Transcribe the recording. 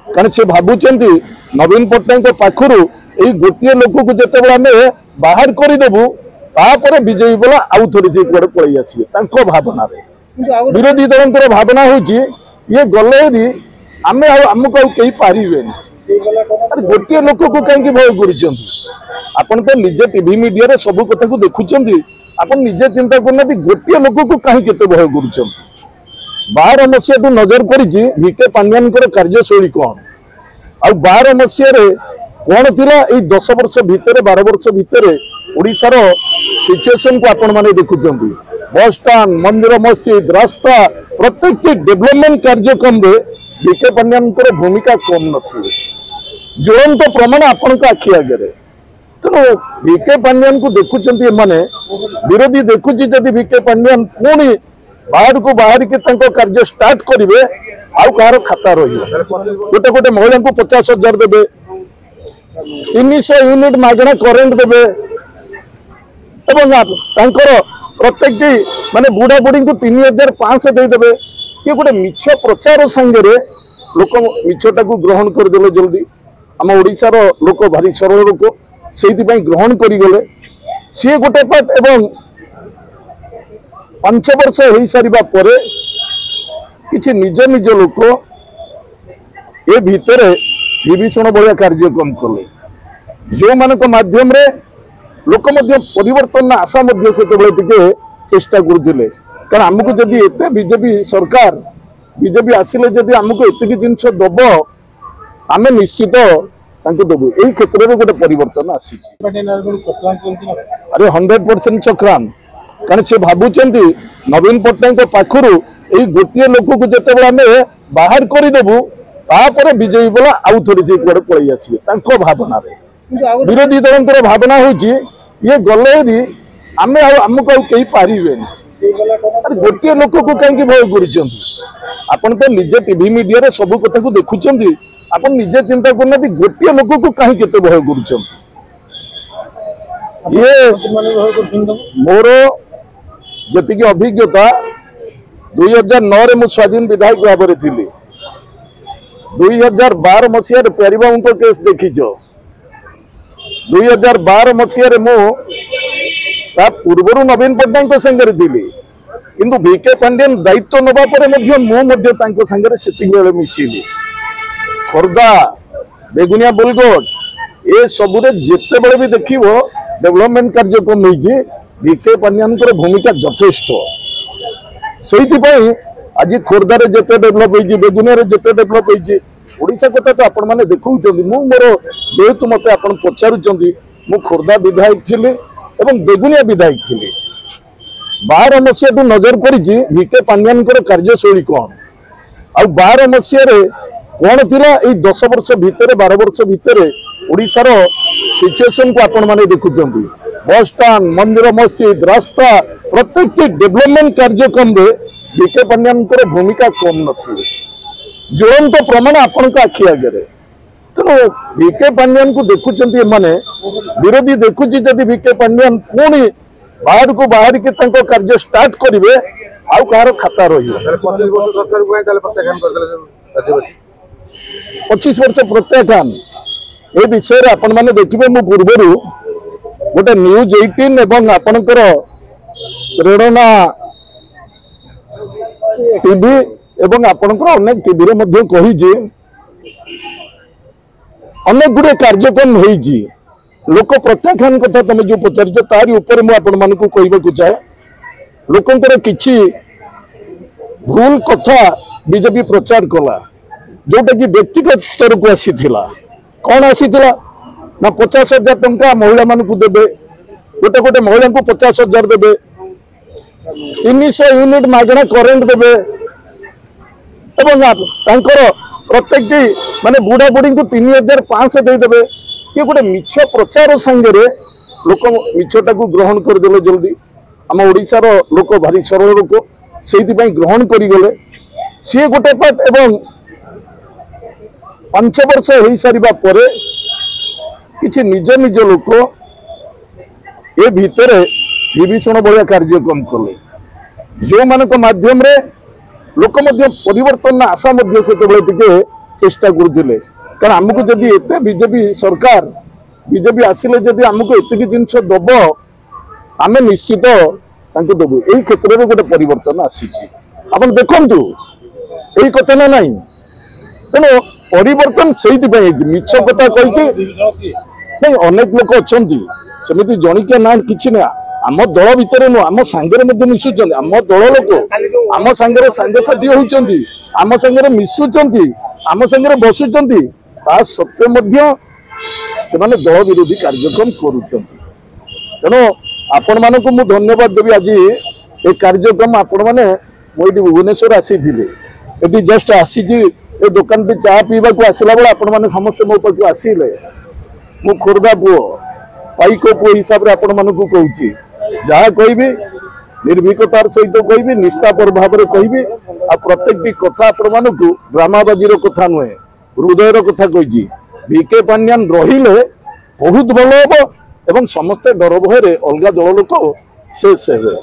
कारण से भावुंट नवीन पट्टनायक पाखु यही गोटे लोक को जिते आम बाहर करदेबू तापर विजयी बला आउ थे से कड़े पलि आसवे भावना विरोधी दल भावना हूँ ये गले आम आमको कहीं पारे गोटे लोक को कहीं भय कर तो निजे टीवी मीडिया सब कथा को देखुं आप निजे चिंता करना गोटे लोक को कहीं केते भय कर 12 मसीहा नजर पड़ी वीके पांड्यान कार्यशैली कौन आ 12 मसीह कौन थिला 10 वर्ष भितर 12 वर्ष भितर ओडिशार सिचुएशन को आपण माने देखुचंती बस स्टैंड मंदिर मस्जिद रास्ता प्रत्येक डेवलपमेंट कार्यक्रम रे वीके पांड्यान भूमिका कम नथी ज्वलंत प्रमाण आपण आखि आगे तेणु वीके पांड्यान को देखुचंती माने विरोधी देखुची जदि वीके पांड्यान पुणी बाहर को बाहर के कार्य स्टार्ट करेंगे आउ कहार खाता रोटे गोटे महिला को 50,000 देवे 300 यूनिट मागणा करेन्ट देवे प्रत्येक माने बुढ़ा बुढ़ी को 3,500 देदेवे ये गोटे मिछ प्रचार सांगे लोक मिछटा को ग्रहण करदे जल्दी आम ओडिशार लोक भारी सरल लोक से ग्रहण करगले सी गोटे पार्ट एवं 5 वर्ष हो सारिबा परे किछि निज निज लोक ए भितर विभीषण भाया कार्यक्रम कले जो मानक माध्यम रे लोक परिवर्तन आशा से चेष्टा करते कारण आमको जदि एते बीजेपी सरकार बीजेपी आसिले जदि आमको एतिक जिनस दब आम निश्चित देबू यही क्षेत्र में गोटे परिवर्तन आसी अरे 100% चक्रांत कारण से भावुंट नवीन पट्टनायक पाखु यही गोटे लोक को जिते आम बाहर करदेबू तापर विजयी बला आउ थे से कड़े पलि आसवे भावना विरोधी दल भावना हूँ ये गले आम आमको कहीं पारे गोटे लोक को कहीं भय कर तो निजे टीवी मीडिया सब कथा को देखुं आप निजे चिंता करना गोटे लोक को कहीं केते भय कर मोर जी अभिज्ञता 2009 रे स्वाधीन विधायक भाव में थी 2012 मसीह प्यारीबाबू केस देखीच 2012 मसीह मुझे पूर्व नवीन पट्टनायक संगे थी किंतु वीके पांड्यान दायित्व नवा सागर से मिसिली खोर्धा बेगुनिया बोलगोट ये सबुरे जिते बड़े भी देख डेवलपमेंट कार्यक्रम नहीं वीके पांड्यान भूमिका यथेष्ट से आज खोर्धार जिते डेभलप हो बेगुनिया जिते डेभलप होशा कथा तो आपण मैंने देखा मोर जेहेतु मत आप पचारुंट मु खोर्धा विधायक थी एवं बेगुनिया विधायक थी 12 मसीहा नजर पड़ी वीके पांड्यान कार्यशैली कौन आ 12 मसीह कौन थिला 10 वर्ष भितर 12 वर्ष भितर ओडिशार सिचुएशन को आपण माने देखुचंती बस स्टैंड मंदिर मस्जिद रास्ता प्रत्येक डेवलपमेंट कार्यक्रम रे वीके पांड्यान भूमिका कम नथी ज्वलंत प्रमाण आपण आखि आगे तेणु वीके पांड्यान को देखुचंती माने विरोधी देखुची जदि वीके पांड्यान पुणी बाहर को बाहर के कार्य स्टार्ट करेंगे आउ कहार खाता रही 25 वर्ष प्रत्याख्यान ये विषय आपण मैंने देखिए मु पूर्वर गोटे न्यूज 18 एवं आपणकर प्रेरणा टीवी एवं आपणकर अनेक टीवी रे मध्य कही अनेक गुड़े कार्यक्रम होईची लोक प्रत्याख्यान कथा तुम जो पचार तारी ऊपर मुझे कहवाक चाहे लोकंर किछि भूल कथा बीजेपी प्रचार कला जोटा कि व्यक्तिगत स्तर को आसीथिला कौन आसीथिला ना 50,000 टंका महिला मानकु देबे गोटे गोटे महिला को 50,000 देबे 300 यूनिट मागणा करेन्ट देबे एवं प्रत्येक माने बुढ़ा बुढ़ी को 3,500 देदेवे ये गोटे मिछ प्रचार सांगे लोक मिछटा को ग्रहण करदे जल्दी आम ओडिशार लोक भारी सरल लोक से ग्रहण करगले सी गोटे पार्ट एवं 5 वर्ष हो सारिबा परे किछि निज निज लोक ए भितर विभीषण भाया कार्यक्रम कले जो मानक माध्यम रे लोक परिवर्तन आशा से चेष्टा करुले कारण आमको जदि एते बीजेपी सरकार बीजेपी आसिले जदि आमको एतिक जिनस दब आम निश्चित देवु यही क्षेत्र में गोटे परिवर्तन आसी आपन देखु यही कथा ना नहीं तेणु परिवर्तन से मिछ कथा कही नहीं अनेक लोक अच्छा सेमती जणिकिया ना कि ना आम दल भितर नुह आम सांगे मिशुच्च आम दल लोक आम सांगे सांगसाथी होती आम सांगे मिशुच्च आम सांगे बसुच्च ता सत्वे से दल विरोधी कार्यक्रम करुँच तेणु आपण मानक मु धन्यवाद देवी आज ये कार्यक्रम आपण मैंने मुझे भुवनेश्वर आसी ये जस्ट आसी ए दुकान टी चा पीवा को आसला बेले आपण मैंने समस्त मो पाक आसिले मु खोर्धा पुओ पाइक पुओ हिसाब से आपण मानक कहूँ जहाँ कहि निर्भीकतार सहित कहि निष्ठापर भाव में कहि आ प्रत्येक कथा आपण मानक ड्रामाबाजी कथा नुहे हृदयर कथा कही वीके पांड्यान रहिले बहुत भल हम एवं समस्ते डर भय अलग दल लोक शेष हे।